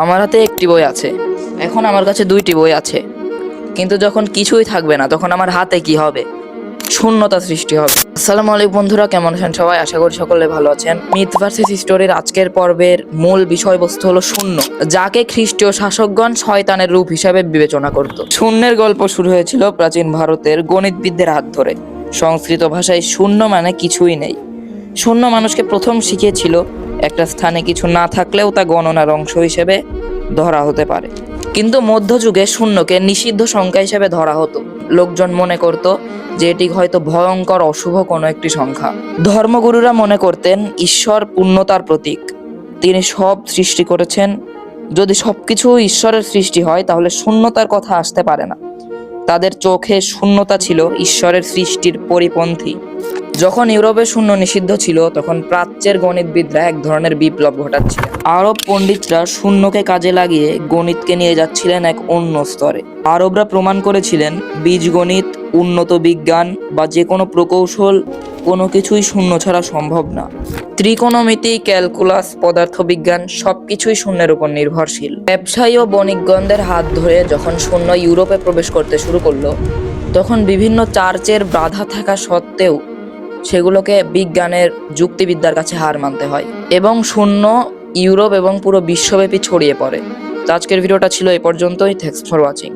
আমার হাতে একটি বই আছে, এখন আমার কাছে দুইটি বই আছে, কিন্তু যখন কিছুই থাকবে না তখন আমার হাতে কি হবে? শূন্যতা সৃষ্টি হবে। আসসালামু আলাইকুম বন্ধুরা, কেমন আছেন সবাই? আশা করি সকলে ভালো আছেন। মিথ ভার্সেস স্টোরির আজকের পর্বের মূল বিষয়বস্তু হলো শূন্য, যাকে খ্রিস্টীয় শাসকগণ শয়তানের রূপ হিসাবে বিবেচনা করত। শূন্যের গল্প শুরু হয়েছিল প্রাচীন ভারতের গণিতবিদদের হাত ধরে। সংস্কৃত ভাষায় শূন্য মানে কিছুই নেই। শূন্য মানুষকে প্রথম শিখিয়েছিল একটা স্থানে কিছু না থাকলেও তা গণনার অংশ হিসেবে ধরা হতে পারে। কিন্তু মধ্যযুগে শূন্যকে নিষিদ্ধ সংখ্যা হিসেবে ধরা হতো। লোকজন মনে করত যে এটি হয়তো ভয়ঙ্কর অশুভ কোনো একটি সংখ্যা। ধর্মগুরুরা মনে করতেন ঈশ্বর পূর্ণতার প্রতীক, তিনি সব সৃষ্টি করেছেন। যদি সবকিছু ঈশ্বরের সৃষ্টি হয় তাহলে শূন্যতার কথা আসতে পারে না। তাদের চোখে শূন্যতা ছিল ঈশ্বরের সৃষ্টির পরিপন্থী। যখন ইউরোপে শূন্য নিষিদ্ধ ছিল তখন প্রাচ্যের গণিতবিদরা এক ধরনের বিপ্লব ঘটাচ্ছিলেন। আরব পণ্ডিতরা শূন্যকে কাজে লাগিয়ে গণিতকে নিয়ে যাচ্ছিলেন এক অন্য স্তরে। আরবরা প্রমাণ করেছিলেন বীজগণিত, উন্নত বিজ্ঞান বা যে কোনো প্রকৌশল, কোনো কিছুই শূন্য ছাড়া সম্ভব না। ত্রিকোণমিতি, ক্যালকুলাস, পদার্থবিজ্ঞান সবকিছুই শূন্যের উপর নির্ভরশীল। ব্যবসায়ী ও বণিকগণদের হাত ধরে যখন শূন্য ইউরোপে প্রবেশ করতে শুরু করলো, তখন বিভিন্ন চার্চের বাধা থাকা সত্ত্বেও সেগুলোকে বিজ্ঞানের যুক্তিবিদ্যার কাছে হার মানতে হয় এবং শূন্য ইউরোপ এবং পুরো বিশ্বব্যাপী ছড়িয়ে পড়ে। তো আজকের ভিডিওটা ছিল এই পর্যন্তই। Thanks for watching.